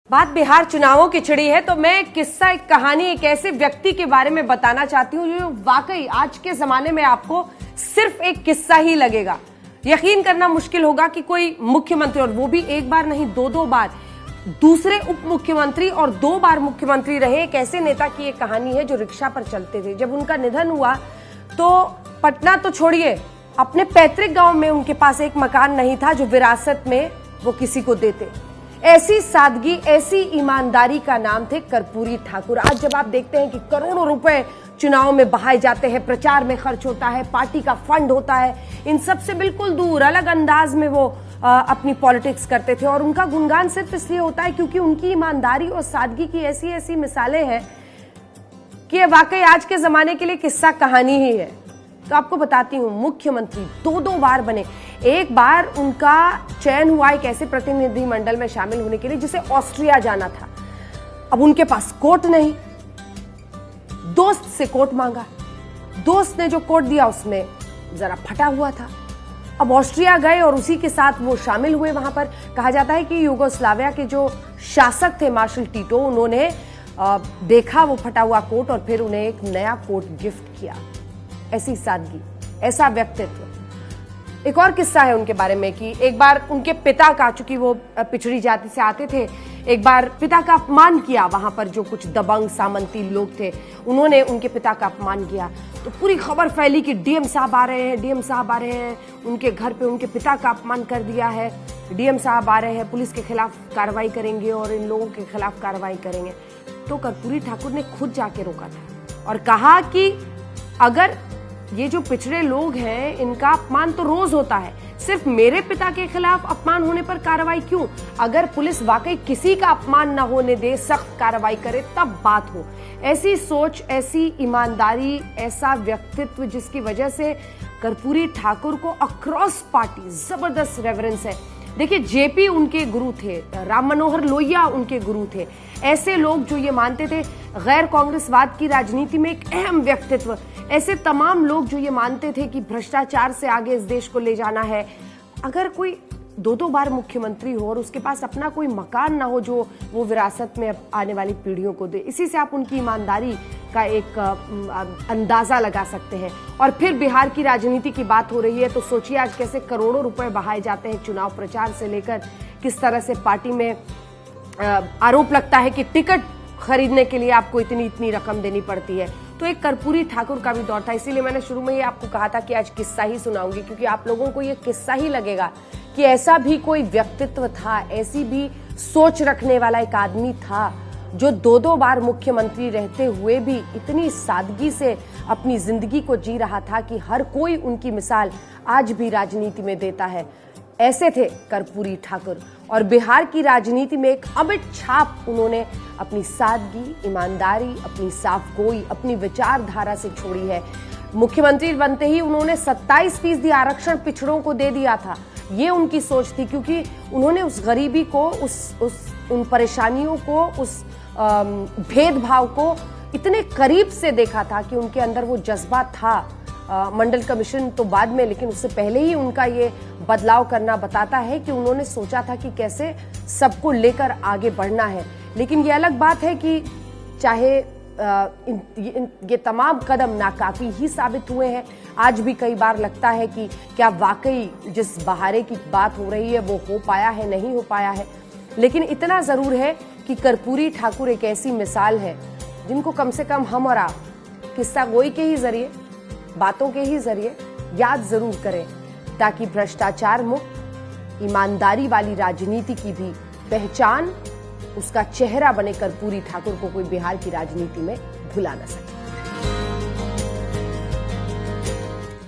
बात बिहार चुनावों की छिड़ी है तो मैं किस्सा, एक कहानी, एक ऐसे व्यक्ति के बारे में बताना चाहती हूँ जो वाकई आज के जमाने में आपको सिर्फ एक किस्सा ही लगेगा। यकीन करना मुश्किल होगा कि कोई मुख्यमंत्री, और वो भी एक बार नहीं दो बार, दूसरे उप मुख्यमंत्री और 2 बार मुख्यमंत्री रहे, एक ऐसे नेता की एक कहानी है जो रिक्शा पर चलते थे। जब उनका निधन हुआ तो पटना तो छोड़िए, अपने पैतृक गांव में उनके पास एक मकान नहीं था जो विरासत में वो किसी को देते। ऐसी सादगी, ऐसी ईमानदारी का नाम थे कर्पूरी ठाकुर। आज जब आप देखते हैं कि करोड़ों रुपए चुनाव में बहाए जाते हैं, प्रचार में खर्च होता है, पार्टी का फंड होता है, इन सब से बिल्कुल दूर अलग अंदाज में वो अपनी पॉलिटिक्स करते थे। और उनका गुणगान सिर्फ इसलिए होता है क्योंकि उनकी ईमानदारी और सादगी की ऐसी ऐसी मिसालें हैं कि वाकई आज के जमाने के लिए किस्सा कहानी ही है। तो आपको बताती हूं, मुख्यमंत्री 2 बार बने। एक बार उनका चयन हुआ एक ऐसे प्रतिनिधि मंडल में शामिल होने के लिए जिसे ऑस्ट्रिया जाना था। अब उनके पास कोट नहीं, दोस्त से कोट मांगा। दोस्त ने जो कोट दिया उसमें जरा फटा हुआ था। अब ऑस्ट्रिया गए और उसी के साथ वो शामिल हुए। वहां पर कहा जाता है कि यूगोस्लाविया के जो शासक थे मार्शल टीटो, उन्होंने देखा वो फटा हुआ कोट और फिर उन्हें एक नया कोट गिफ्ट किया। ऐसी सादगी, ऐसा व्यक्तित्व। एक और किस्सा है उनके बारे में कि एक बार उनके पिता का, चूंकि वो पिछड़ी जाति से आते थे, एक बार पिता का अपमान किया। वहां पर जो कुछ दबंग सामंती लोग थे उन्होंने उनके पिता का अपमान किया तो पूरी खबर फैली कि डीएम साहब आ रहे हैं, डीएम साहब आ रहे हैं, उनके घर पे उनके पिता का अपमान कर दिया है, डीएम साहब आ रहे हैं, पुलिस के खिलाफ कार्रवाई करेंगे और इन लोगों के खिलाफ कार्रवाई करेंगे। तो कर्पूरी ठाकुर ने खुद जाके रोका था और कहा कि अगर ये जो पिछड़े लोग हैं इनका अपमान तो रोज होता है, सिर्फ मेरे पिता के खिलाफ अपमान होने पर कार्रवाई क्यों? अगर पुलिस वाकई किसी का अपमान न होने दे, सख्त कार्रवाई करे, तब बात हो। ऐसी सोच, ऐसी ईमानदारी, ऐसा व्यक्तित्व जिसकी वजह से कर्पूरी ठाकुर को अक्रॉस पार्टी जबरदस्त रेफरेंस है। देखिए, जेपी उनके गुरु थे, राम मनोहर लोहिया उनके गुरु थे। ऐसे लोग जो ये मानते थे गैर कांग्रेसवाद की राजनीति में एक अहम व्यक्तित्व, ऐसे तमाम लोग जो ये मानते थे कि भ्रष्टाचार से आगे इस देश को ले जाना है। अगर कोई 2 बार मुख्यमंत्री हो और उसके पास अपना कोई मकान ना हो जो वो विरासत में आने वाली पीढ़ियों को दे, इसी से आप उनकी ईमानदारी का एक अंदाजा लगा सकते हैं। और फिर बिहार की राजनीति की बात हो रही है तो सोचिए आज कैसे करोड़ों रुपए बहाए जाते हैं चुनाव प्रचार से लेकर, किस तरह से पार्टी में आरोप लगता है कि टिकट खरीदने के लिए आपको इतनी रकम देनी पड़ती है। तो एक कर्पूरी ठाकुर का भी दौर था। इसीलिए मैंने शुरू में ही आपको कहा था कि आज किस्सा ही सुनाऊंगी, क्योंकि आप लोगों को ये किस्सा ही लगेगा कि ऐसा भी कोई व्यक्तित्व था, ऐसी भी सोच रखने वाला एक आदमी था जो 2 बार मुख्यमंत्री रहते हुए भी इतनी सादगी से अपनी जिंदगी को जी रहा था कि हर कोई उनकी मिसाल आज भी राजनीति में देता है। ऐसे थे कर्पूरी ठाकुर और बिहार की राजनीति में एक अमिट छाप उन्होंने अपनी सादगी, ईमानदारी, अपनी साफगोई, अपनी विचारधारा से छोड़ी है। मुख्यमंत्री बनते ही उन्होंने 27% आरक्षण पिछड़ों को दे दिया था। ये उनकी सोच थी, क्योंकि उन्होंने उस गरीबी को, उन परेशानियों को, उस भेदभाव को इतने करीब से देखा था कि उनके अंदर वो जज्बा था। मंडल कमीशन तो बाद में, लेकिन उससे पहले ही उनका ये बदलाव करना बताता है कि उन्होंने सोचा था कि कैसे सबको लेकर आगे बढ़ना है। लेकिन ये अलग बात है कि चाहे ये तमाम कदम नाकाफी ही साबित हुए हैं। आज भी कई बार लगता है कि क्या वाकई जिस बहारे की बात हो रही है वो हो पाया है, नहीं हो पाया है। लेकिन इतना जरूर है कि कर्पूरी ठाकुर एक ऐसी मिसाल है जिनको कम से कम हम और आप किस्सा गोई के ही जरिए, बातों के ही जरिए याद जरूर करें, ताकि भ्रष्टाचार मुक्त, ईमानदारी वाली राजनीति की भी पहचान, उसका चेहरा बने कर्पूरी ठाकुर को कोई बिहार की राजनीति में भुला न सके।